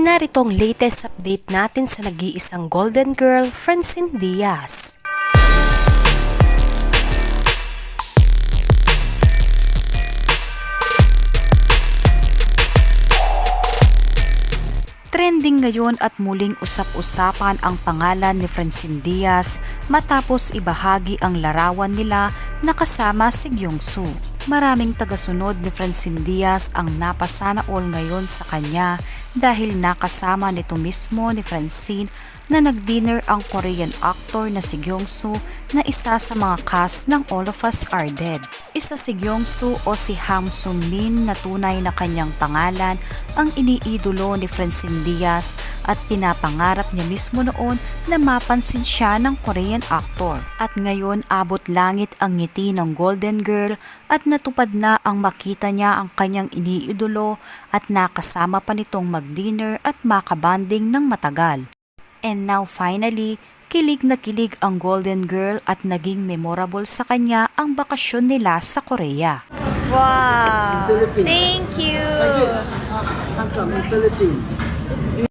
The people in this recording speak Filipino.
Narito ang latest update natin sa nag-iisang Golden Girl, Francine Diaz. Trending ngayon at muling usap-usapan ang pangalan ni Francine Diaz matapos ibahagi ang larawan nila na kasama si Kyungsoo. Maraming tagasunod ni Francine Diaz ang napasana all ngayon sa kanya dahil nakasama nito mismo ni Francine na nag-dinner ang Korean actor na si Kyungsoo na isa sa mga cast ng All of Us Are Dead. Isa si Kyungsoo o si Ham Sung Min na tunay na kanyang pangalan ang iniidolo ni Francine Diaz at pinapangarap niya mismo noon na mapansin siya ng Korean actor. At ngayon abot langit ang ngiti ng Golden Girl at natupad na ang makita niya ang kanyang iniidolo at nakasama pa nitong mag-dinner at makabanding ng matagal. And now finally, kilig na kilig ang Golden Girl at naging memorable sa kanya ang bakasyon nila sa Korea. Wow! Thank you! I'm from the Philippines. You